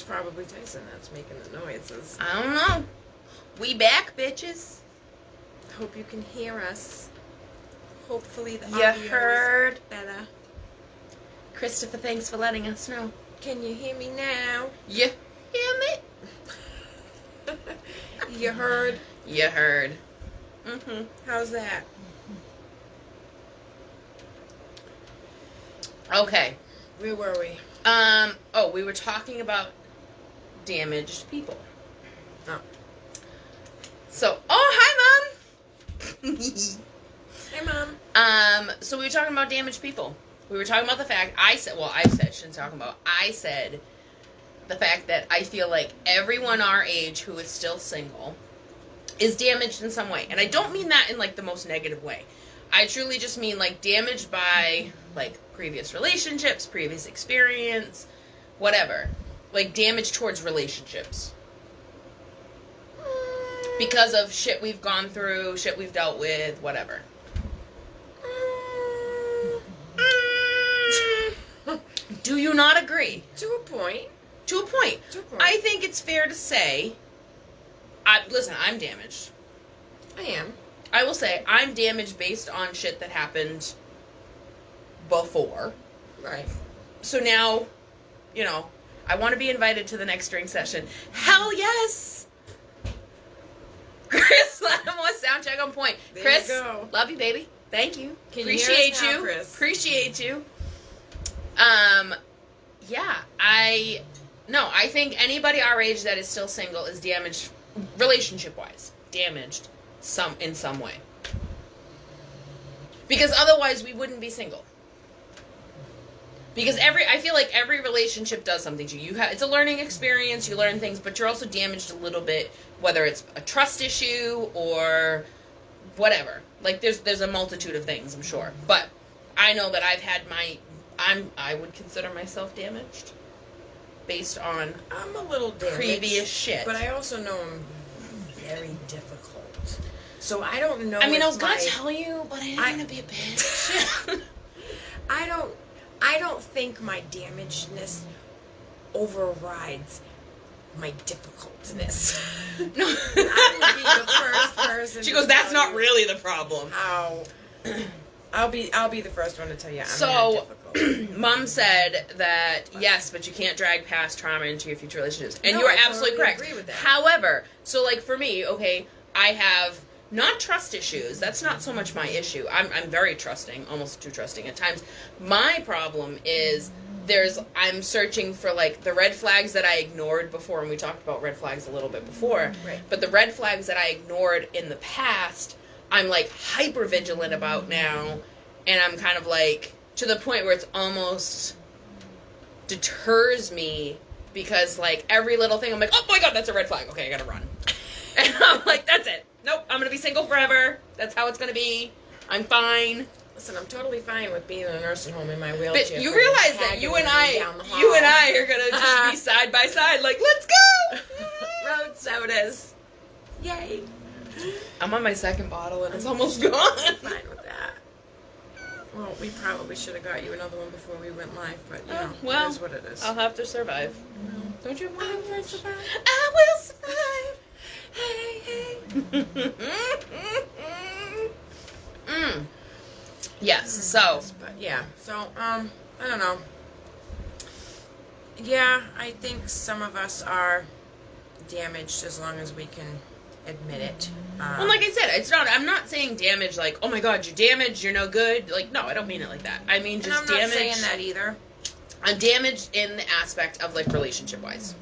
It's probably Tyson that's making the noises. I don't know. We back, bitches. Hope you can hear us. Hopefully the You audio heard? is better. Christopher, thanks for letting us know. Can you hear me now? You hear me? You heard? You heard. Mm-hmm. How's that? Okay. Where were we? We were talking about damaged people. Oh. So, hi, Mom! Hey, Mom. So we were talking about damaged people. We were talking about the fact, I said the fact that I feel like everyone our age who is still single is damaged in some way. And I don't mean that in, like, the most negative way. I truly just mean, like, damaged by, like, previous relationships, previous experience, whatever. Like, damage towards relationships. Because of shit we've gone through, shit we've dealt with, whatever. Do you not agree? To a point. To a point. I think it's fair to say, listen, I'm damaged. I am. I will say, I'm damaged based on shit that happened before. Right. So now, you know, I want to be invited to the next drink session. Hell yes! Chris, let him want sound check on point. There Chris, you go. love you, baby. Thank you. Can Appreciate you hear us now, you. Chris? Appreciate you. Yeah, I think anybody our age that is still single is damaged, relationship-wise. Damaged in some way. Because otherwise we wouldn't be single. Because I feel like every relationship does something to you. It's a learning experience, you learn things, but you're also damaged a little bit, whether it's a trust issue or whatever. Like, there's a multitude of things, I'm sure. But I know that I've had I would consider myself damaged based on I'm a little damaged, previous shit. but I also know I'm very difficult. So I don't know. I mean, I was gonna tell you, but I ain't gonna be a bitch. I don't think my damagedness overrides my difficultness. No. I would be the first person. She goes, "That's not really the problem." How? I'll be the first one to tell you I'm So, not difficult. Mom said that yes, but you can't drag past trauma into your future relationships, and No, you are I absolutely totally correct. agree with that. However, so like for me, okay, I have not trust issues. That's not so much my issue. I'm very trusting, almost too trusting at times. My problem is I'm searching for like the red flags that I ignored before, and we talked about red flags a little bit before. Right. But the red flags that I ignored in the past, I'm like hyper vigilant about now, and I'm kind of like to the point where it's almost deters me because like every little thing I'm like, oh my god, that's a red flag. Okay, I gotta run. And I'm like, that's it. Nope, I'm gonna be single forever. That's how it's gonna be. I'm fine. Listen, I'm totally fine with being in a nursing home in my wheelchair. But you realize that you and I are gonna just be side by side, like, let's go. Road sodas. Yay. I'm on my second bottle and it's almost gone. I'm fine with that. Well, we probably should have got you another one before we went live, but you know, well, it is what it is. I'll have to survive. Don't you want I will survive. I will survive. Hey, hey. Yes, so. But yeah, so, I don't know. Yeah, I think some of us are damaged as long as we can admit it. Well, like I said, I'm not saying damage like, oh my god, you're damaged, you're no good. Like, no, I don't mean it like that. I mean just and I'm not damage. saying that either. I'm damaged in the aspect of, like, relationship-wise.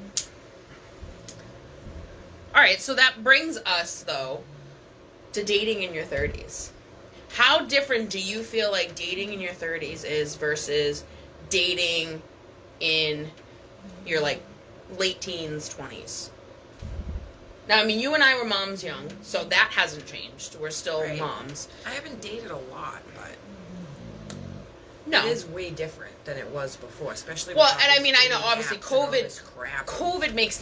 Alright, so that brings us, though, to dating in your 30s. How different do you feel like dating in your 30s is versus dating in your, like, late teens, 20s? Now, I mean, you and I were moms young, so that hasn't changed. We're still Right. moms. I haven't dated a lot, but No. it is way different than it was before, especially Well, with all and I these mean, I know, dating obviously, apps and all COVID- this crap. COVID makes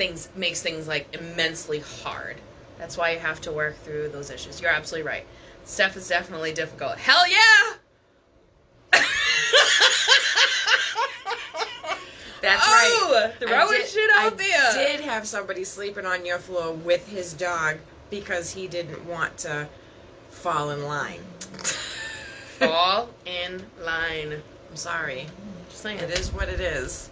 things like immensely hard. That's why you have to work through those issues. You're absolutely right. Stuff is definitely difficult. Hell yeah! That's right. Throwing shit out there. I did have somebody sleeping on your floor with his dog because he didn't want to fall in line. Fall in line. I'm sorry. Just saying. It is what it is.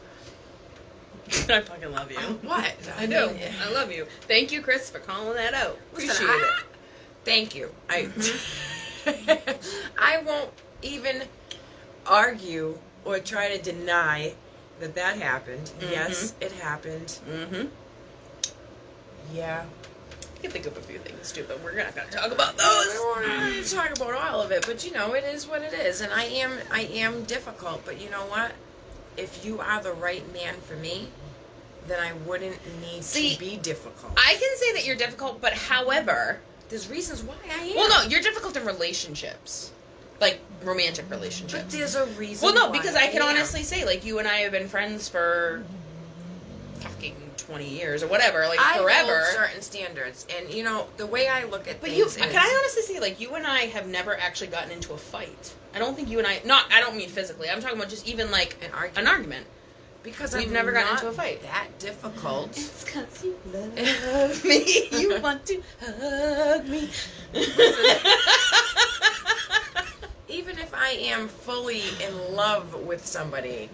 I fucking love you. What? I do. I love you. Thank you, Chris, for calling that out. Listen, Appreciate it. Thank you. I won't even argue or try to deny that happened. Mm-hmm. Yes, it happened. Mm-hmm. Yeah. I can think of a few things too, but we're not going to talk about We those. don't need to talk about all of it, but you know, it is what it is, and I am difficult. But you know what? If you are the right man for me, then I wouldn't need to be difficult. I can say that you're difficult, but however, There's reasons why I am. well, no, you're difficult in relationships, like romantic relationships. But there's a reason. Well, no, why because I can am. honestly say, like, you and I have been friends for fucking 20 years or whatever, like I forever. hold certain standards, and you know the way I look at But things. can I honestly say, like, you and I have never actually gotten into a fight. I don't think you and I don't mean physically. I'm talking about just even like an argument? Because We've we've never never gotten not into a fight. that difficult. It's 'cause you love me. You want to hug me. Even if I am fully in love with somebody,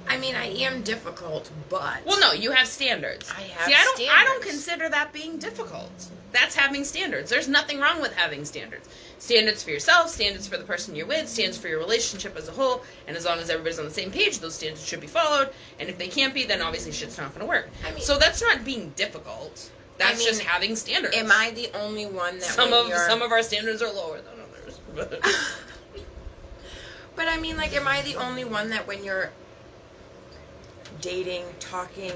I mean, I am difficult, but Well, no, you have standards. I have See, I don't standards. consider that being difficult. That's having standards. There's nothing wrong with having standards. Standards for yourself, standards for the person you're with, standards for your relationship as a whole, and as long as everybody's on the same page, those standards should be followed, and if they can't be, then obviously shit's not going to work. I mean- So that's not being difficult. That's I mean, just having standards. am I the only one that Some when you're... of our standards are lower than others. But But I mean, like, am I the only one that when you're dating, talking,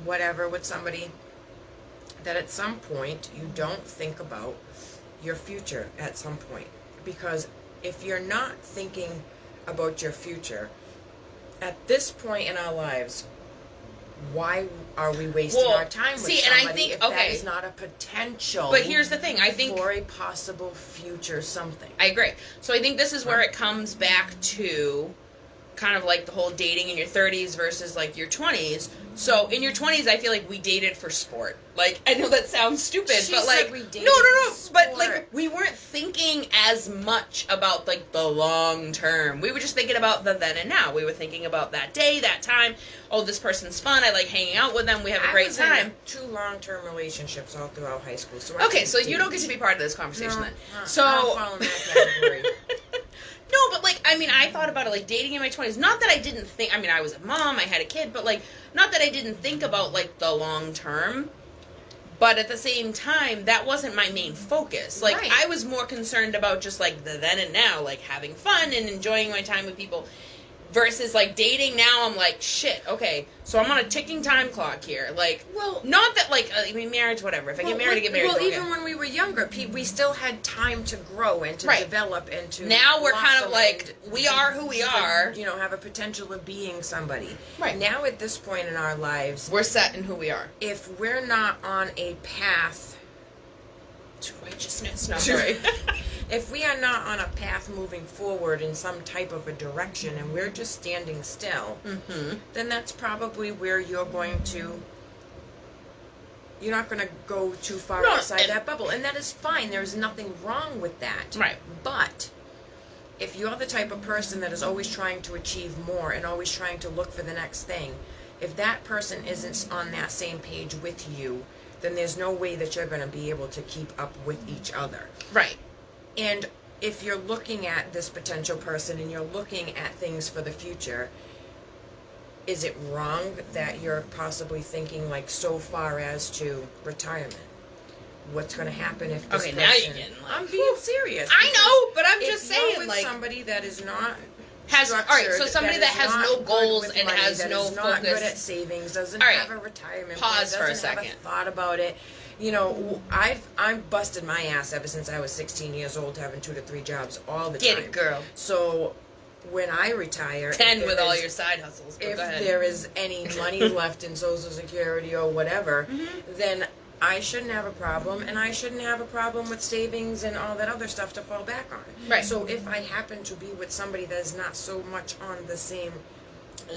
whatever with somebody, that at some point you don't think about your future at some point? Because if you're not thinking about your future, at this point in our lives, why are we wasting Well, our time with see, and I somebody think- if that okay. is not a potential But here's the thing, I think... for a possible future something? I agree. So I think this is where it comes back to kind of like the whole dating in your 30s versus like your 20s. So in your 20s, I feel like we dated for sport. Like, I know that sounds stupid, She but said like, we dated no, for but sport. like we weren't thinking as much about like the long term. We were just thinking about the then and now. We were thinking about that day, that time. Oh, this person's fun. I like hanging out with them. We have a great I was time. in 2 long-term relationships all throughout high school. So Okay, so you don't get to be part of this conversation then. So I don't fall in that category. No, but like, I mean, I thought about it like dating in my 20s. Not that I didn't think, I mean, I was a mom, I had a kid, but like, not that I didn't think about like the long term. But at the same time, that wasn't my main focus. Like, Right. I was more concerned about just like the then and now, like having fun and enjoying my time with people. Versus like dating now, I'm like, shit, okay, so I'm on a ticking time clock here. Like, Well, not that like, I mean, marriage, whatever. If I get married, I get married. Well, okay. even when we were younger, we still had time to grow and to Right. develop and to. Now we're kind of blossom like, and we are who we are. You know, have a potential of being somebody. Right. Now, at this point in our lives, We're set in who we are. if we're not on a path To righteousness. No, to- sorry. if we are not on a path moving forward in some type of a direction and we're just standing still, Mm-hmm. then that's probably where you're not going to go too far No, outside and- that bubble. And that is fine. There's nothing wrong with that. Right. But if you're the type of person that is always trying to achieve more and always trying to look for the next thing, if that person isn't on that same page with you, then there's no way that you're going to be able to keep up with each other. Right. And if you're looking at this potential person and you're looking at things for the future, is it wrong that you're possibly thinking like so far as to retirement? What's going to happen if this Okay, person... now you're getting like... I'm being serious. I know, but I'm If just you're saying, with like... somebody that is not Has, all right, so structured, somebody that is has not no good goals with and money, has that no is not good at focus. savings, doesn't All right, have a retirement pause plan, for a doesn't have second. thought about it. You know, I've busted my ass ever since I was 16 years old, having 2 to 3 jobs all the Get time. it, girl. So when I retire, 10 if with there all is- your side hustles. But if go ahead. there is any money left in Social Security or whatever, Mm-hmm. then I shouldn't have a problem, and I shouldn't have a problem with savings and all that other stuff to fall back on. Right. So if I happen to be with somebody that is not so much on the same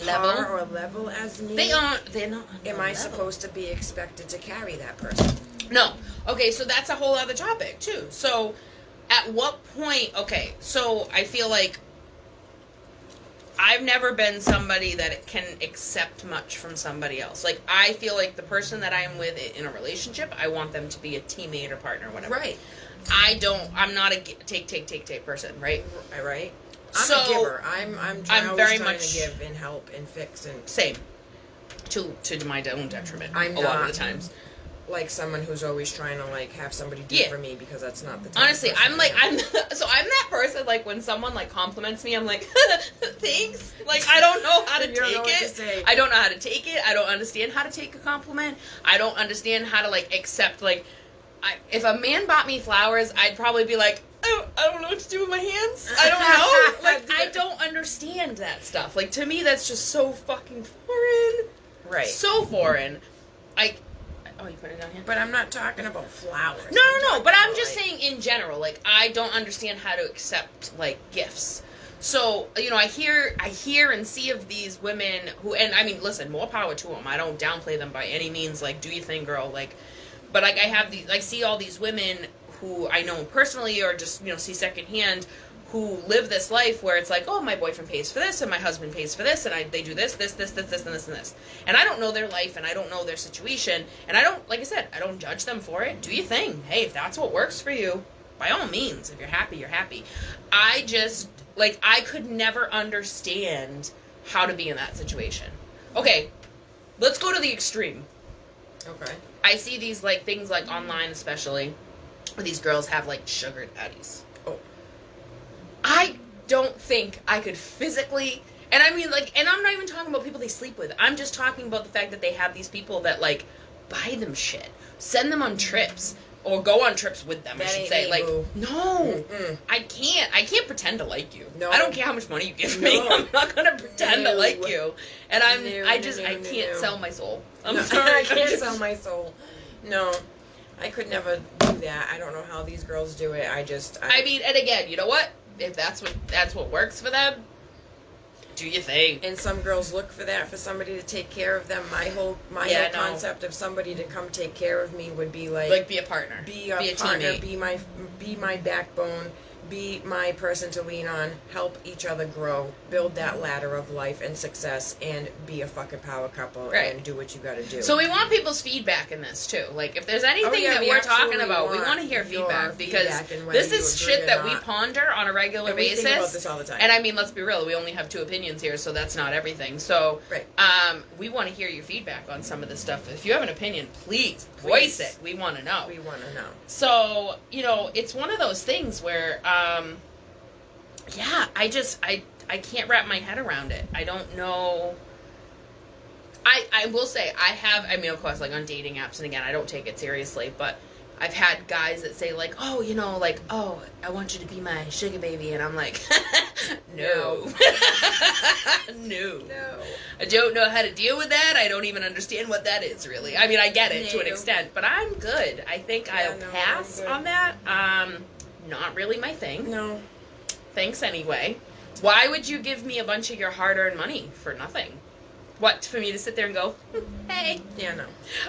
Level par or level as me, they're not. On am the I level. supposed to be expected to carry that person? No. Okay, so that's a whole other topic too. So, at what point? Okay, so I feel like I've never been somebody that can accept much from somebody else. Like, I feel like the person that I'm with in a relationship, I want them to be a teammate or partner, whatever. Right. I'm not a take person, right? Right. I'm So, a giver. I'm I'm always very trying much- to give and help and fix and Same. To my own detriment. I'm a lot of not- the times. like someone who's always trying to like have somebody do Yeah. for me because that's not the type Honestly, of person I'm like I am. I'm that person like when someone like compliments me, I'm like thanks. Like I don't know how to You don't know take what to it. say. I don't know how to take it. I don't understand how to take a compliment. I don't understand how to like accept like if a man bought me flowers, I'd probably be like, I don't know what to do with my hands. I don't know. Like I don't understand that stuff. Like to me that's just so fucking foreign. Right. So foreign. Oh, you put it down here? But I'm not talking about flowers. No, talking but I'm about, just like, saying in general, like, I don't understand how to accept, like, gifts. So, you know, I hear and see of these women who, and I mean, listen, more power to them. I don't downplay them by any means, like, do your thing, girl, like, but, like, I see all these women who I know personally or just, you know, see secondhand who live this life where it's like, oh, my boyfriend pays for this and my husband pays for this and they do this, and this. And I don't know their life and I don't know their situation. And I don't, like I said, I don't judge them for it. Do your thing. Hey, if that's what works for you, by all means, if you're happy, you're happy. I just, like, I could never understand how to be in that situation. Okay, let's go to the extreme. Okay. I see these, like, things, like, online especially, where these girls have, like, sugar daddies. Oh. I don't think I could physically, and I mean, like, and I'm not even talking about people they sleep with. I'm just talking about the fact that they have these people that, like, buy them shit, send them on trips, or go on trips with them, That I should ain't say. me, Like, boo. no, Mm-mm. I can't pretend to like you. No. I don't care how much money you give me. No. I'm not gonna pretend to No. like you. And I No, can't no. sell my soul. I'm No, sorry. I can't sell my soul. No. I could never do that. I don't know how these girls do it. I mean, and again, you know what? If that's what works for them, do your thing. And some girls look for that, for somebody to take care of them. My whole Yeah, no. concept of somebody to come take care of me would be Like, be a partner. be a partner, teammate. be my backbone, be my person to lean on, help each other grow, build that ladder of life and success, and be a fucking power couple Right. and do what you got to do. So we want people's feedback in this too. Like if there's anything yeah, that we we're talking absolutely about, we want want to hear your feedback because feedback and whether this is you agree shit or that we not. ponder on a regular And we basis. think about this all the time. And I mean, let's be real, we only have two opinions here, so that's not everything. So Right. we want to hear your feedback on some of this stuff. If you have an opinion, please voice it. We want to know. We want to know. So, you know, it's one of those things where, yeah, I can't wrap my head around it. I don't know. I will say, I mean, of course, like on dating apps, and again, I don't take it seriously, but I've had guys that say, like, oh, you know, like, oh, I want you to be my sugar baby, and I'm like, no. No. No. I don't know how to deal with that. I don't even understand what that is, really. I mean, I get it to an No. extent, but I'm good. I think Yeah, I'll no, pass I'm good. on that. Not really my thing. No. Thanks anyway. Why would you give me a bunch of your hard-earned money for nothing? What, for me to sit there and go, hey? Yeah, no.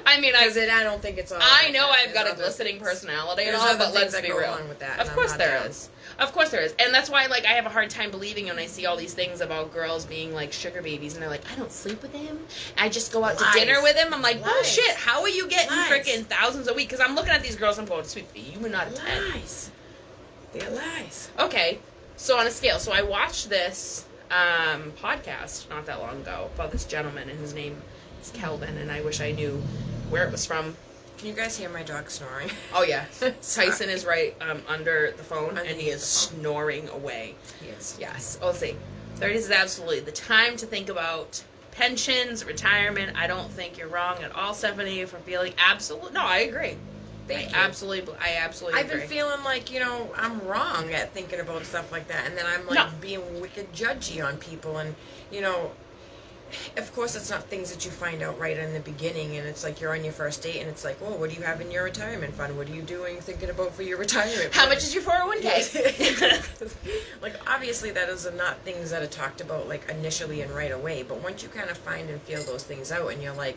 I mean, I don't think it's all. I like know that. I've got a There's glistening personality and there's all, other but things let's that be go real. along with that, Of and course I'm there not is. Of course there is. And that's why, like, I have a hard time believing when I see all these things about girls being, like, sugar babies, and they're like, I don't sleep with him. I just go out Lies. to dinner with him. I'm like, Lies. bullshit. How are you getting Lies. freaking thousands a week? Because I'm looking at these girls, I'm going, sweet pea, you are not a 10. Lies. They're lies. Okay, so on a scale, so I watched this podcast not that long ago about this gentleman, and his name is Kelvin, and I wish I knew where it was from. Can you guys hear my dog snoring? Oh yeah, Tyson is right under the phone, and he Underneath is the phone. snoring away. Yes. Yes, I'll say 30s is absolutely the time to think about pensions, retirement. I don't think you're wrong at all, Stephanie, for feeling absolute. No, I agree. Thank you. I absolutely I've agree. been feeling like, you know, I'm wrong at thinking about stuff like that, and then I'm like No. being wicked judgy on people, and you know, of course, it's not things that you find out right in the beginning, and it's like you're on your first date, and it's like, well, what do you have in your retirement fund? What are you thinking about for your retirement How fund? much is your 401k? Like, obviously, that is not things that are talked about, like, initially and right away, but once you kind of find and feel those things out, and you're like,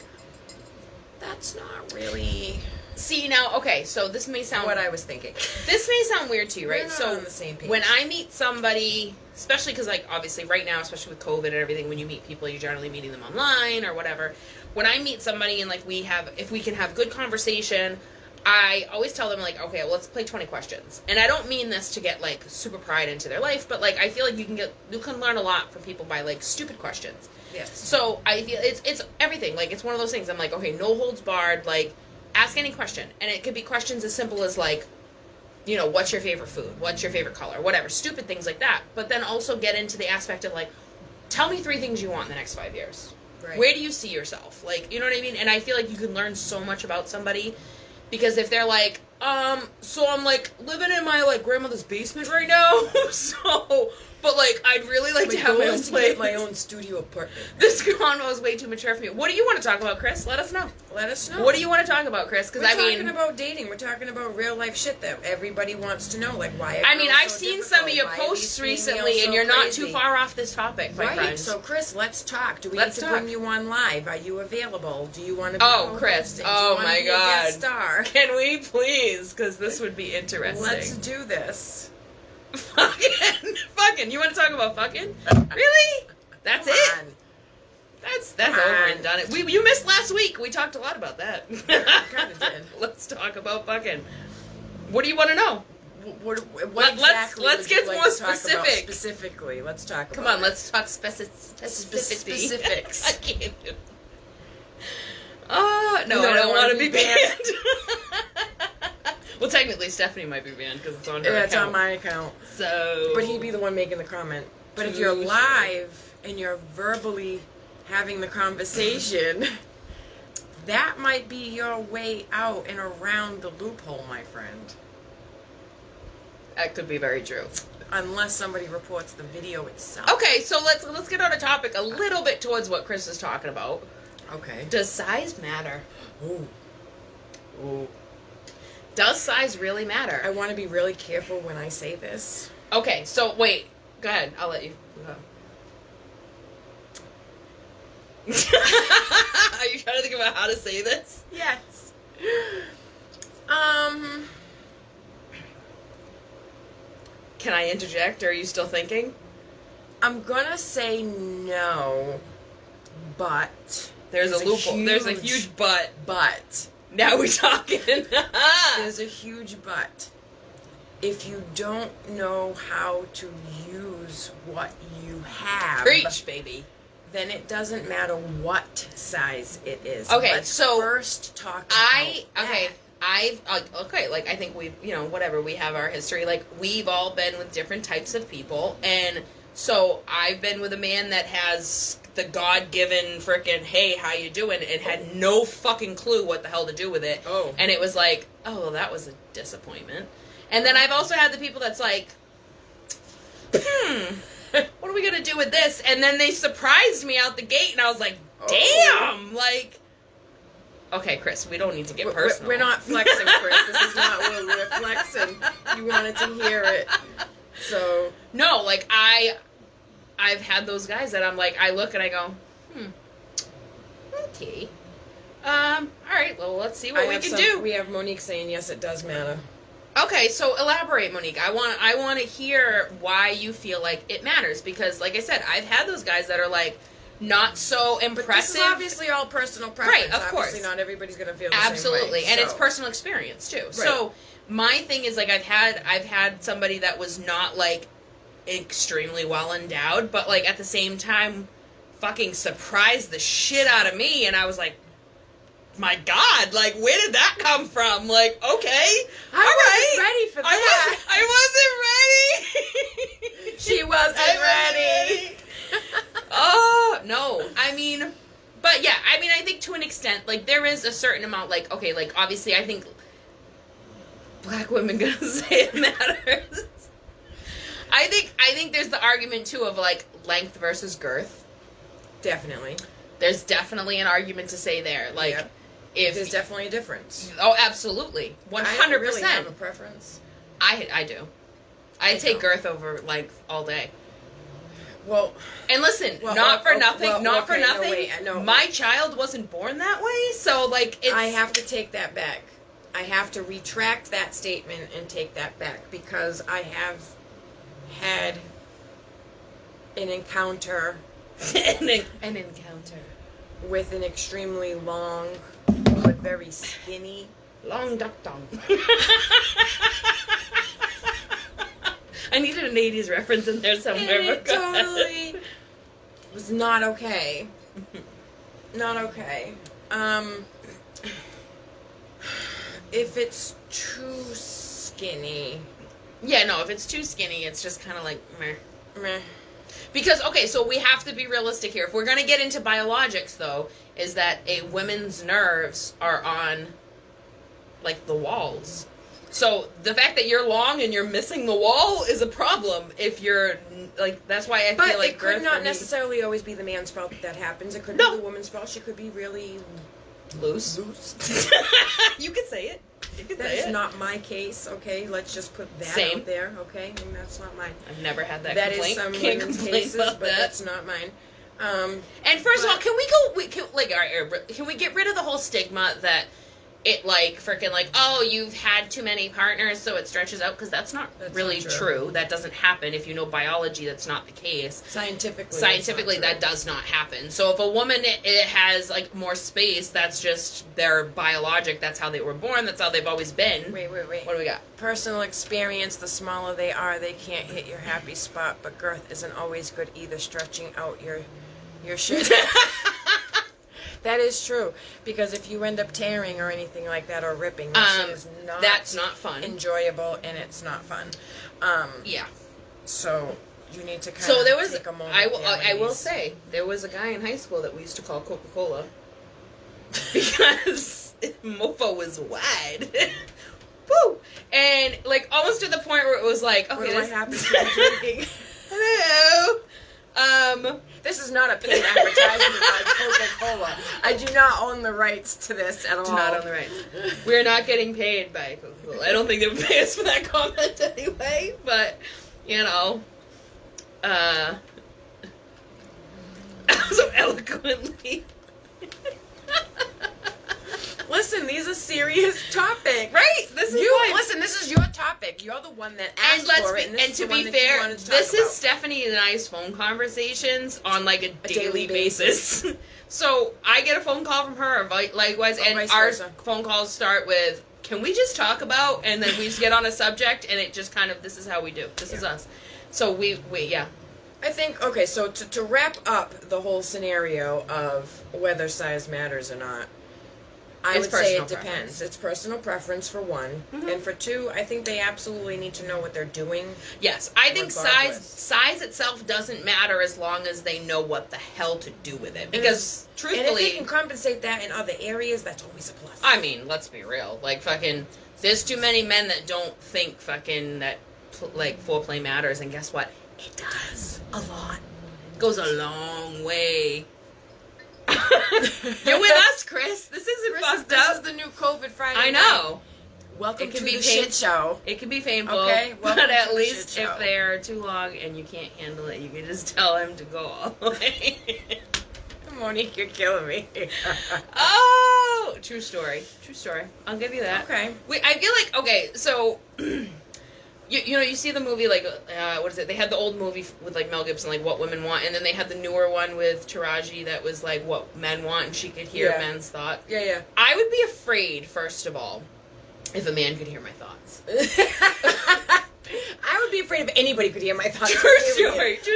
that's not really See, now, okay, so this may sound what I was thinking. this may sound weird to you, right? We're not So on the same page. when I meet somebody, especially because, like, obviously right now, especially with COVID and everything, when you meet people, you're generally meeting them online or whatever. When I meet somebody and, like, if we can have good conversation, I always tell them, like, okay, well, let's play 20 questions. And I don't mean this to get, like, super pried into their life, but, like, I feel like you can learn a lot from people by, like, stupid questions. Yes. So I feel it's everything. Like, it's one of those things. I'm like, okay, no holds barred. Like, ask any question, and it could be questions as simple as, like, you know, what's your favorite food? What's your favorite color? Whatever, stupid things like that. But then also get into the aspect of, like, tell me 3 things you want in the next 5 years. Right. Where do you see yourself? Like, you know what I mean? And I feel like you can learn so much about somebody because if they're like, so I'm, like, living in my, like, grandmother's basement right now, so. But, like, I'd really like to have my own place. Get my own studio apartment. This convo is way too mature for me. What do you want to talk about, Chris? Let us know. Let us know. What do you want to talk about, Chris? Because We're I mean, talking about dating. We're talking about real life shit that everybody wants to know. Like, why? I mean, I've seen some of your posts recently, and you're not too far off this topic, my right. friend. So, Chris, let's talk. Do we Let's need to talk. bring you on live? Are you available? Do you want to? Be Oh, co-hosting? Chris. Do you Oh, wanna my be a guest God. star? Can we please? Because this would be interesting. Let's do this. Fucking. You want to talk about fucking? Really? That's Come it. on. That's Come over on. and done. You missed last week. We talked a lot about that. Kinda did. Let's talk about fucking. What do you want to know? What Let's exactly get would you like more to talk about specific. Specifically, let's talk. Come about on, it. let's talk specificity. Specifics. I can't do it. No, You I don't want to be banned. banned. Well, technically, Stephanie might be banned because it's on her Yeah, it's account. on my account. So, But he'd be the one making the comment. But if you're Touche. live and you're verbally having the conversation, that might be your way out and around the loophole, my friend. that could be very true. Unless somebody reports the video itself. Okay, so let's get on a topic a little bit towards what Chris is talking about. Okay. Does size matter? Ooh. Ooh. Does size really matter? I want to be really careful when I say this. Okay, so wait. Go ahead. I'll let you. Go. Are you trying to think about how to say this? Yes. Can I interject, or are you still thinking? I'm gonna say no, but There's a loophole. There's a huge but. but. Now we're talking. There's a huge but. If you don't know how to use what you have, Preach, baby. then it doesn't matter what size it is. Okay, Let's so first talk about that. Like, I think we've, whatever, we have our history. Like, we've all been with different types of people. And so I've been with a man that has the God-given frickin', hey, how you doing? And had no fucking clue what the hell to do with it. Oh. And it was like, oh, well, that was a disappointment. And then I've also had the people that's like, what are we going to do with this? And then they surprised me out the gate, and I was like, damn! Like, okay, Chris, we don't need to get personal. We're not flexing, Chris. This is not where we're flexing. You wanted to hear it. So. No, like, I've had those guys that I'm like, I look and I go, okay. All right, well, let's see what we can do. We have Monique saying, yes, it does matter. Okay, so elaborate, Monique. I want to hear why you feel like it matters, because, like I said, I've had those guys that are like not so impressive. But this is obviously all personal preference. Right, of course. Obviously, not everybody's gonna feel the Absolutely, same way. and it's personal experience too. Right. So my thing is, like, I've had somebody that was not like extremely well endowed, but like at the same time, fucking surprised the shit out of me, and I was like, my God, like, where did that come from? Like, okay, I wasn't ready for that. I wasn't ready. She wasn't ready. Oh, no. I mean, but yeah, I mean, I think to an extent, like, there is a certain amount, like, okay, like, obviously, I think black women gonna say it matters. I think there's the argument, too, of, like, length versus girth. Definitely. There's definitely an argument to say there. Like, Yep. if There's definitely a difference. oh, absolutely, 100%. I don't really have a preference. I do. I take girth over length all day. Well, And listen, Well, not for oh, nothing, well, not for okay, no, nothing. wait, no. My child wasn't born that way, so like it's. I have to take that back. I have to retract that statement and take that back because I have had an encounter an encounter. with an extremely long but very skinny. Long duck tongue. I needed an 80s reference in there somewhere. And it totally was not okay. Not okay. If it's too skinny, Yeah, no, if it's too skinny, it's just kind of like meh. meh. Because, okay, so we have to be realistic here. If we're going to get into biologics, though, is that a woman's nerves are on, like, the walls. So the fact that you're long and you're missing the wall is a problem if you're, like, that's why I But feel like it could girth not for me- necessarily always be the man's fault that happens. It could No. be the woman's fault. She could be really Loose. loose. You could say it. You could That say is it. not my case, okay? Let's just put that Same. out there, okay? And that's not mine. I've never had that That complaint. is some Can't women's complain cases, about but that. that's not mine. And first of all, But- can we go? All right, can we get rid of the whole stigma that it like freaking like, oh, you've had too many partners, so it stretches out? Because that's not That's really not true. true. That doesn't happen. If you know biology, that's not the case. Scientifically, Scientifically, that does not happen. So if a woman it has like more space, that's just their biologic. That's how they were born. That's how they've always been. Wait. What do we got? Personal experience, the smaller they are, they can't hit your happy spot, but girth isn't always good either, stretching out your shit. That is true, because if you end up tearing or anything like that or ripping, that shit is not That's not fun. enjoyable and it's not fun. Yeah. So you need to kind So of there was. take a moment. I will. there, I will ladies. say there was a guy in high school that we used to call Coca-Cola because mofo was wide. Woo! And like almost to the point where it was like, okay, What happens to you drinking? Hello. This is not a paid advertisement by Coca-Cola. I do not own the rights to this at all. Do not on the rights. We're not getting paid by Coca-Cola. I don't think they would pay us for that comment anyway. But you know, so eloquently. Listen, these are serious topics. Right? This is You why. listen. This is your topic. You're the one that asked And let's for be, it. And, and this to is the one be that you fair, wanted to talk this is about. Stephanie and I's phone conversations on like a daily daily basis. So I get a phone call from her, or likewise, Or and vice our versa. phone calls start with, "Can we just talk about?" And then we just get on a subject, and it just kind of, this is how we do. This is Yeah. us. So we yeah. I think, okay, so to wrap up the whole scenario of whether size matters or not, I It's would say it personal depends. preference. It's personal preference for one. Mhm. And for two, I think they absolutely need to know what they're doing. Yes, I think Regardless. size itself doesn't matter as long as they know what the hell to do with it. Because And if they truthfully, can compensate that in other areas, that's always a plus. I mean, let's be real. Like, fucking, there's too many men that don't think fucking that, like, foreplay matters, and guess what? It does. A lot. Goes a long way. You're with us, Chris. This isn't fucked This up. is the new COVID Friday. I night. know. Welcome It can to be the pain- shit show. It can be painful. Okay, welcome But at to the least shit if show. they're too long and you can't handle it, you can just tell him to go all the way. Monique, you're killing me. Oh, true story. True story. I'll give you that. Okay. I feel like, okay, so, you know, you see the movie, like, what is it? They had the old movie with, like, Mel Gibson, like, What Women Want, and then they had the newer one with Taraji that was, like, What Men Want, and she could hear Yeah. men's thoughts. Yeah. I would be afraid, first of all, if a man could hear my thoughts. I would be afraid if anybody could hear my thoughts. True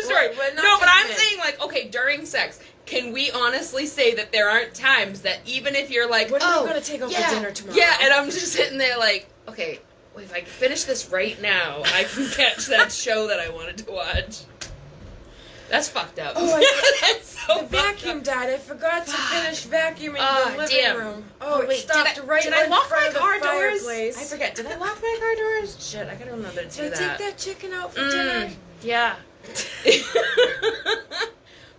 story. Well, not No, but just I'm men. saying, like, okay, during sex, can we honestly say that there aren't times that even if you're like, What are oh, we gonna take out yeah, for dinner tomorrow? Yeah, and I'm just sitting there like, okay, well, if I finish this right now, I can catch that show that I wanted to watch. That's fucked up. Oh, That's so the fucked vacuum up. died. I forgot to finish vacuuming Oh, the living damn. room. Oh, wait, it stopped right did I in lock front my of the car doors? fireplace. I forget. Did I lock my car doors? Shit, I gotta remember to do Did I that. take that chicken out for dinner? Yeah.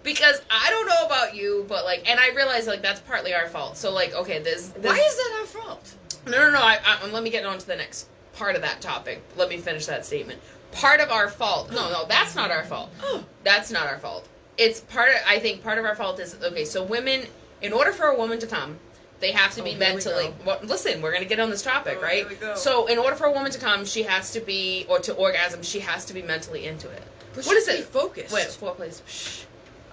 Because I don't know about you, but, like, and I realize, like, that's partly our fault. So, like, okay, this Why is that our fault? No, let me get on to the next part of that topic. Let me finish that statement. Part of our fault. No, that's not our fault. That's not our fault. It's I think part of our fault is, okay, so women, in order for a woman to come, they have to be mentally. Well, listen, we're going to get on this topic, right? Here we go. So, in order for a woman to come, she has to be, or to orgasm, she has to be mentally into it. But What is be it? Focused. Wait, foreplay. Shh.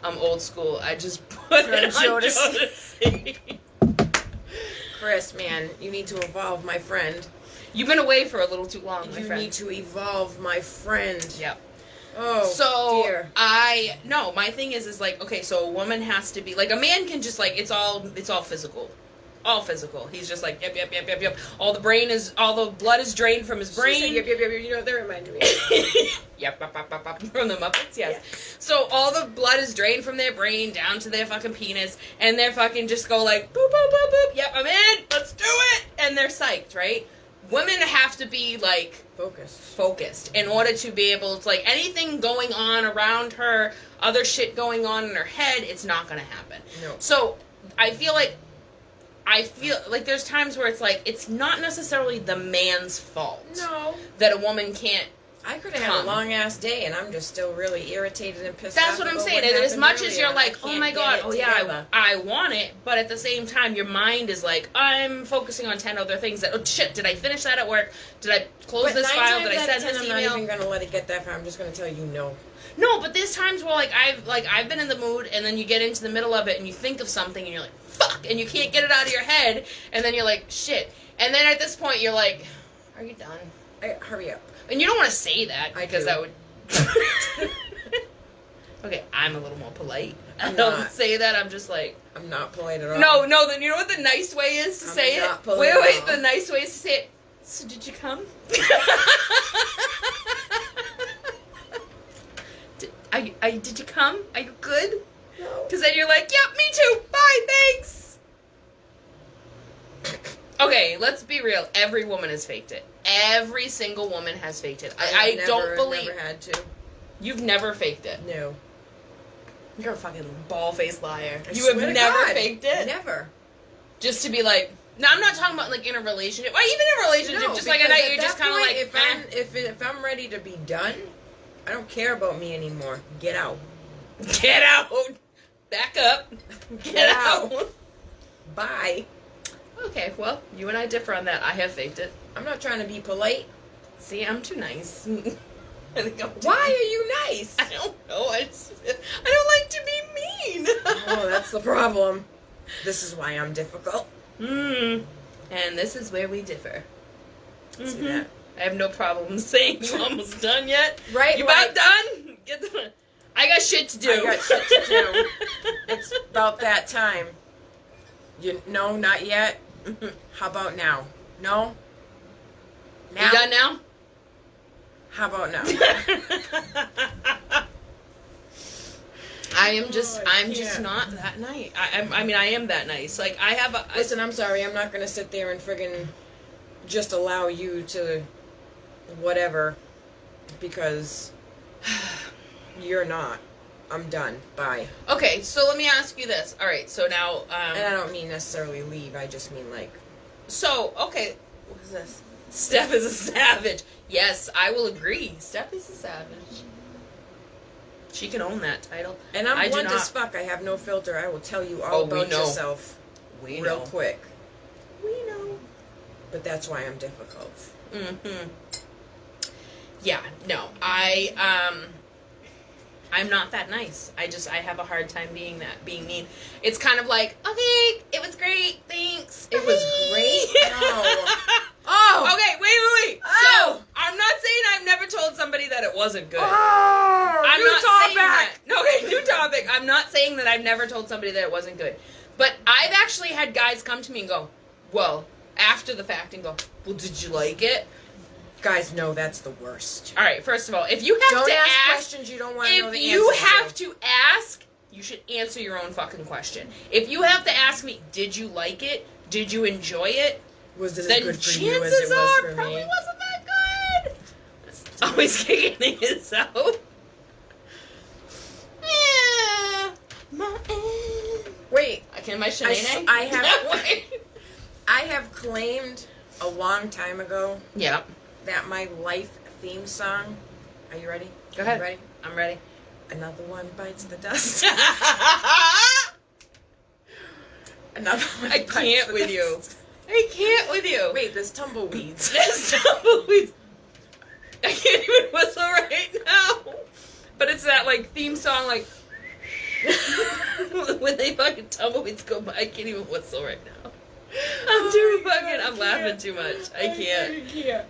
I'm old school. I just put it on Jodeci. Chris, man, you need to evolve, my friend. You've been away for a little too long, my You friend. need to evolve, my friend. Yep. Oh, So dear. my thing is like, okay, so a woman has to be like, a man can just like, it's all physical. All physical. He's just like, yep. All the blood is drained from his brain. She said, yep. You know what that reminded me? Yep, from the Muppets, yes. So all the blood is drained from their brain down to their fucking penis, and they're fucking just go like, boop, boop, boop, boop, yep, I'm in, let's do it, and they're psyched, right? Women have to be, like, focused in order to be able to, like, anything going on around her, other shit going on in her head, it's not gonna happen. No. So, I feel like there's times where it's like, it's not necessarily the man's fault. No. That a woman can't. I could have had a long ass day, and I'm just still really irritated and pissed off. That's what I'm about saying. what And as happened much as earlier, you're like, I oh can't my get god, it oh yeah, together. I want it, but at the same time, your mind is like, I'm focusing on 10 other things. That, oh shit, did I finish that at work? Did I close But this 9 file? times Did I out of send 10, this I'm email? not even gonna let it get that far. I'm just gonna tell you no. No, but there's times where I've been in the mood, and then you get into the middle of it, and you think of something, and you're like, fuck, and you can't get it out of your head, and then you're like, shit, and then at this point you're like, are you done? Hurry up. And you don't want to say that because do. that would. Okay, I'm a little more polite. I I'm don't not. say that. I'm just like. I'm not polite at all. No. Then you know what the nice way is to I'm say not it. polite Wait. at all. The nice way is to say it. So did you come? Did you come? Are you good? No. Because then you're like, yep, me too. Bye, thanks. Okay, let's be real. Every woman has faked it. Every single woman has faked it. I don't believe. Never had to. You've never faked it. No. You're a fucking ball-faced liar. I You swear have to never God, faked it? Never. Just to be like, no, I'm not talking about like in a relationship. Or even in a relationship, No, just like a because night, at you're just that kind of point, like, if I'm ready to be done, I don't care about me anymore. Get out. Get out. Back up. Get out. Bye. Okay, well, you and I differ on that. I have faked it. I'm not trying to be polite. See, I'm too nice. I think I'm too Why are you nice? I don't know. I don't like to be mean. Oh, that's the problem. This is why I'm difficult. And this is where we differ. See that? I have no problem saying you almost done yet. Right, You like- about done? I got shit to do. I got shit to do. It's about that time. No, not yet. How about now? No? Now? You done now? How about now? I'm just can't. not that nice. I mean, I am that nice. Like, I have a... Listen, I'm sorry. I'm not going to sit there and friggin' just allow you to whatever because you're not. I'm done. Bye. Okay, so let me ask you this. All right, so now... And I don't mean necessarily leave. I just mean like... So, okay. What is this? Steph is a savage. Yes, I will agree. Steph is a savage. She can own that title. And I'm I do blunt not. as fuck. I have no filter. I will tell you all Oh, we about know. yourself We real know. quick. We know. But that's why I'm difficult. Yeah, no. I'm not that nice. I have a hard time being mean. It's kind of like, okay, it was great, thanks. It was Bye. great? No. Oh! Okay, wait. Oh! So, I'm not saying I've never told somebody that it wasn't good. Oh! I'm new not saying that. topic! No, okay, new topic. I'm not saying that I've never told somebody that it wasn't good. But I've actually had guys come to me and go, well, after the fact, and go, well, did you like it? Guys, no, that's the worst. All right, first of all, if you have Don't to ask ask questions you don't want to know if the you answers have to ask, you should answer your own fucking question. If you have to ask me, did you like it? Did you enjoy it? Was it as Then good for chances you as it was are for probably me? wasn't that good. Always kicking his out. Yeah. Come on in. Wait, Can my Shanae? I have claimed a long time ago Yeah. that my life theme song. Are you ready? Go ahead. You ready? I'm ready. Another one bites the dust. Another one. I bites can't the with dust. you. I can't with you. Wait, there's tumbleweeds. There's tumbleweeds. I can't even whistle right now. But it's that like theme song, like when they fucking tumbleweeds go by. I can't even whistle right now. I'm laughing too much. I can't.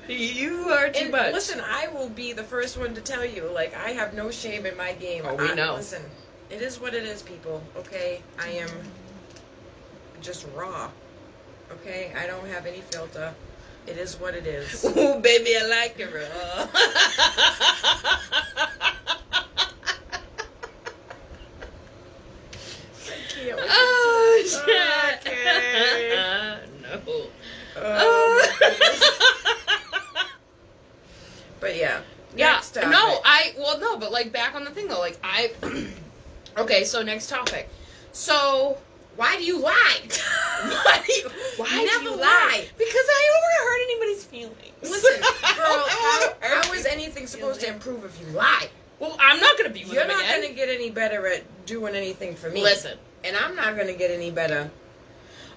You are too And much. listen, I will be the first one to tell you, like, I have no shame in my game. Oh, we know. Listen, it is what it is, people. Okay, I am just raw. Okay, I don't have any filter. It is what it is. Ooh, baby, I like it raw. Oh, shit. Okay. No. Oh, my goodness. But yeah. Yeah. Next topic. No, but like back on the thing though, like okay, so next topic. So, Why do you lie? why do You never you lie. Because I don't want to hurt anybody's feelings. Listen, girl, I don't wanna hurt how is anything supposed to improve if you lie? Well, I'm not going to be with You're him not again. going to get any better at doing anything for me. Listen. And I'm not going to get any better.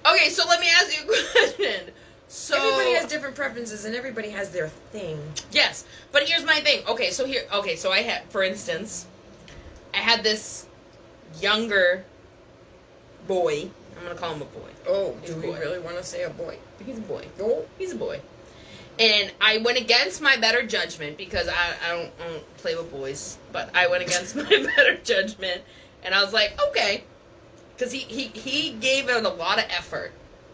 Okay, so let me ask you a question. So Everybody has different preferences and everybody has their thing. yes, but here's my thing. Okay, so I had, for instance, I had this younger boy. I'm gonna call him a boy. Oh, He's do a we boy. really want to say a boy? He's a boy. Oh. He's a boy. And I went against my better judgment because I don't play with boys, but I went against my better judgment, and I was like, okay, because he gave it a lot of effort.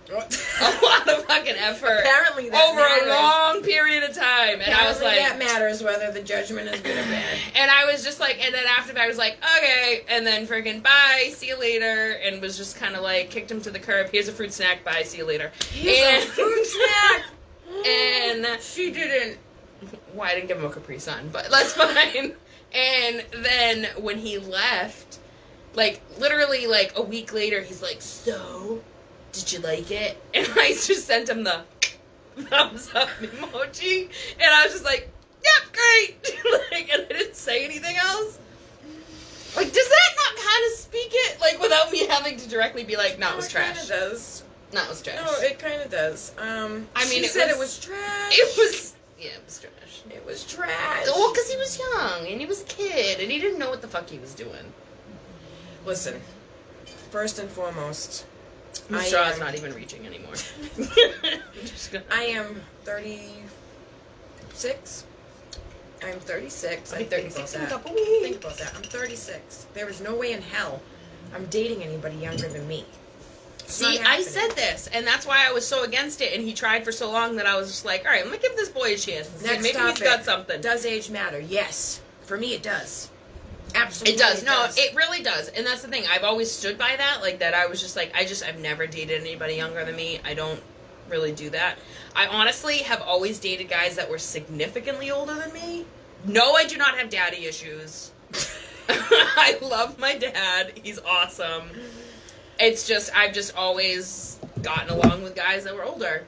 A lot of fucking effort. Apparently that over matters. a long period of time. And I was Apparently like, that matters whether the judgment is good or bad. and I was just like, and then after that I was like, okay, and then freaking bye, see you later, and was just kind of like, kicked him to the curb, here's a fruit snack, bye, see you later. Here's a fruit snack! And she didn't. well, I didn't give him a Capri Sun, but that's fine. And then when he left, like, literally, like, a week later, he's like, so, did you like it? And I just sent him the thumbs up emoji, and I was just like, yep, great! Like, and I didn't say anything else. Like, does that not kind of speak it? Like, without me having to directly be like, no, it was trash. It kind of does. No, it was trash. No, it kind of does. I mean, it it was- was trash. It was, yeah, it was trash. It was trash. Well, because he was young, and he was a kid, and he didn't know what the fuck he was doing. Listen, first and foremost, My I straw's am- not even reaching anymore. I'm just gonna, I am 36. I'm 36. I'll be I think 36 in about a that. couple weeks. Think about that. I'm 36. There is no way in hell I'm dating anybody younger than me. It's See, not I happening. said this, and that's why I was so against it, and he tried for so long that I was just like, alright, I'm gonna give this boy a chance. And see, Next maybe topic. he's got something. Does age matter? Yes. For me, it does. Absolutely. It does. No, it really does. And that's the thing. I've always stood by that. Like, that I was just like, I've never dated anybody younger than me. I don't really do that. I honestly have always dated guys that were significantly older than me. No, I do not have daddy issues. I love my dad. He's awesome. It's just, I've just always gotten along with guys that were older.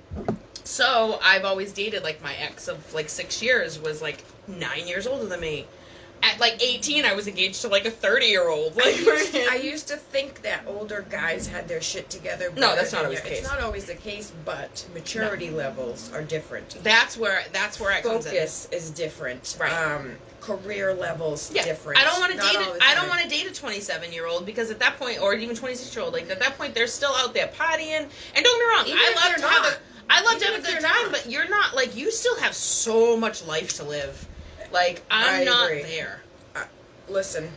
So, I've always dated, like, my ex of, like, 6 years was, like, 9 years older than me. At, like, 18, I was engaged to, like, a 30-year-old. Like, I used to think that older guys had their shit together. No, that's better not than always the you. case. It's not always the case, but maturity levels are different. that's where it comes in. Focus is different. Right. Career levels Yeah, different. I don't want to Not date. all the I don't time. want to date a 27-year-old because at that point, or even 26-year-old, like at that point, they're still out there partying. And don't get me wrong, Even if they're not. I love to Even have a if good they're time, not. but you're not like you still have so much life to live. Like I'm I not agree. there. Listen,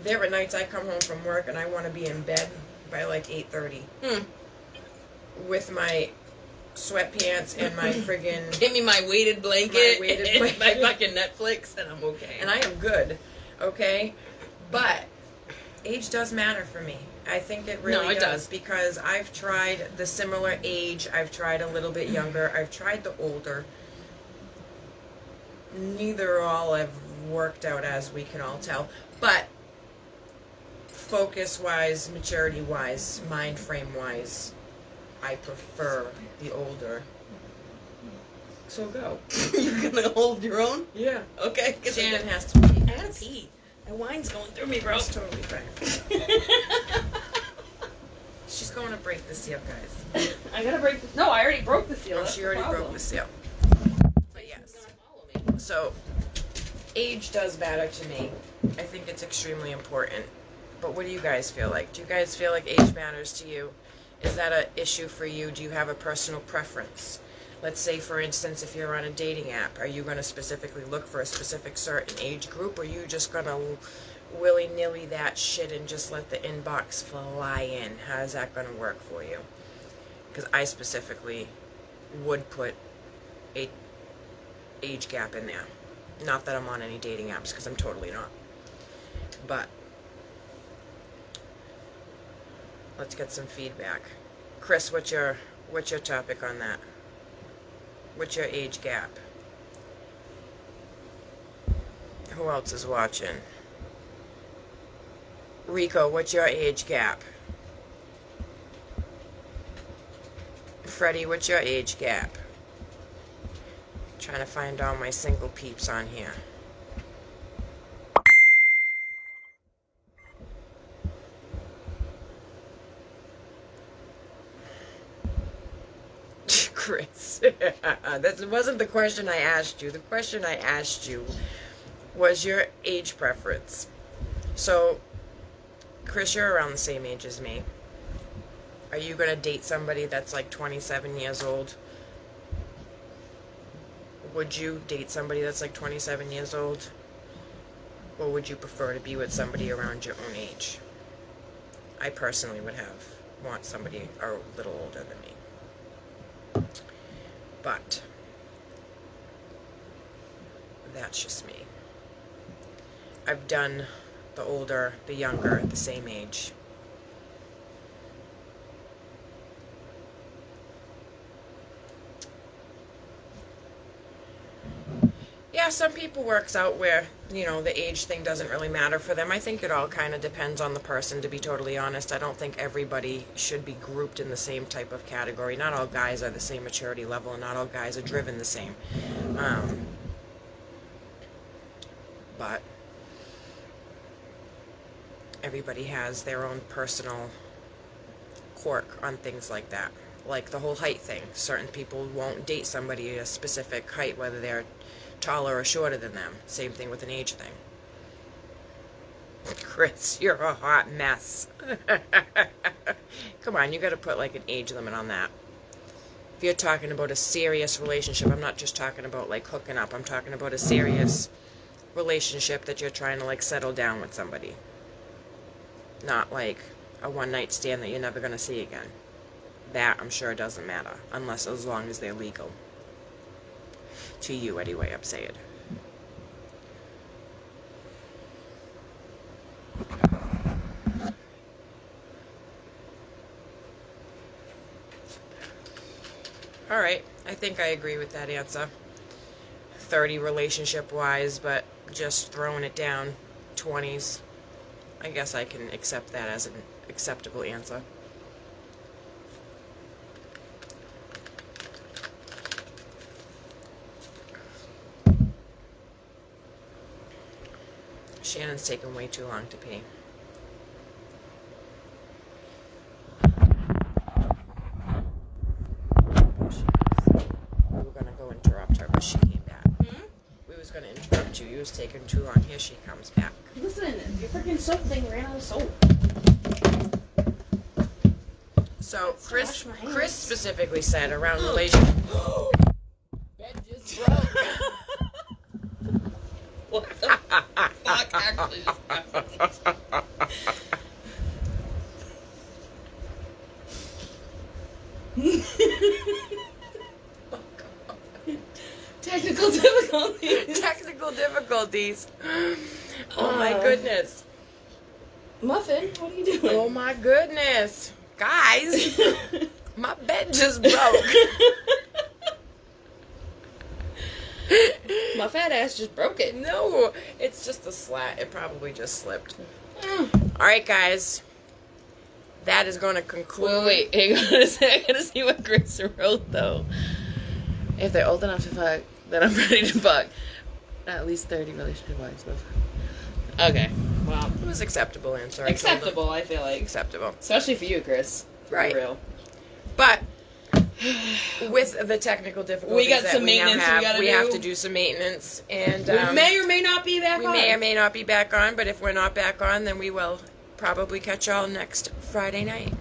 there are nights I come home from work and I want to be in bed by like 8:30 with my sweatpants and my friggin' Give me my weighted blanket, My weighted and blanket. my fucking Netflix, and I'm okay. and I am good, okay? But age does matter for me. I think it really No, it does. because I've tried the similar age, I've tried a little bit younger, I've tried the older. Neither all have worked out as we can all tell. But focus wise, maturity wise, mind frame wise, I prefer the older. So go. You're gonna hold your own? Yeah. Okay. Shannon has to pee. I gotta pee. My wine's going through me, bro. That's totally fine. She's going to break the seal, guys. I gotta break this. No, I already broke the seal. Oh, That's she the already problem. broke the seal. But yes. She's gonna follow me. So, age does matter to me. I think it's extremely important. But what do you guys feel like? Do you guys feel like age matters to you? Is that an issue for you? Do you have a personal preference? Let's say, for instance, if you're on a dating app, are you going to specifically look for a specific certain age group, or are you just going to willy-nilly that shit and just let the inbox fly in? How's that going to work for you? Because I specifically would put a age gap in there. Not that I'm on any dating apps, because I'm totally not. But let's get some feedback. Chris, what's your topic on that? What's your age gap? Who else is watching? Rico, what's your age gap? Freddie, what's your age gap? Trying to find all my single peeps on here. Chris, that wasn't the question I asked you. The question I asked you was your age preference. So, Chris, you're around the same age as me. Are you going to date somebody that's like 27 years old? Would you date somebody that's like 27 years old? Or would you prefer to be with somebody around your own age? I personally would want somebody a little older than me. But that's just me. I've done the older, the younger, at the same age. Yeah, some people works out where, the age thing doesn't really matter for them. I think it all kind of depends on the person, to be totally honest. I don't think everybody should be grouped in the same type of category. Not all guys are the same maturity level, and not all guys are driven the same. But everybody has their own personal quirk on things like that. Like the whole height thing. Certain people won't date somebody a specific height, whether they're taller or shorter than them. Same thing with an age thing. Chris, you're a hot mess. Come on, you gotta put like an age limit on that. If you're talking about a serious relationship, I'm not just talking about like hooking up. I'm talking about a serious relationship that you're trying to like settle down with somebody. Not like a one-night stand that you're never gonna see again. That, I'm sure, doesn't matter. Unless, as long as they're legal. To you, anyway, I'm saying. Alright, I think I agree with that answer. 30 relationship-wise, but just throwing it down, 20s. I guess I can accept that as an acceptable answer. Shannon's taking way too long to pee. We were gonna go interrupt her, but she came back. We was gonna interrupt you. You was taking too long. Here she comes back. Listen, your freaking soap thing ran out of soap. So Chris wash my hands. specifically said around relationship. Bed just broke. What the fuck actually just happened? Technical difficulties. Technical difficulties. Oh my goodness. Muffin, what are you doing? Oh my goodness. Guys, my bed just broke. My fat ass just broke it. No, it's just a slat. It probably just slipped. All right, guys. That is going to conclude. Wait. Hang on a second. I gotta see what Grace wrote, though. If they're old enough to fuck, then I'm ready to fuck. At least 30 relationship wives. Okay. Well, It was acceptable answer. I told acceptable, I feel them. like. Acceptable. Especially for you, Chris. For Right. real. But with the technical difficulties We got that some we now maintenance we have, gotta we do. have to do some maintenance. And We may or may not be back we on. may or may not be back on, but if we're not back on, then we will probably catch y'all next Friday night.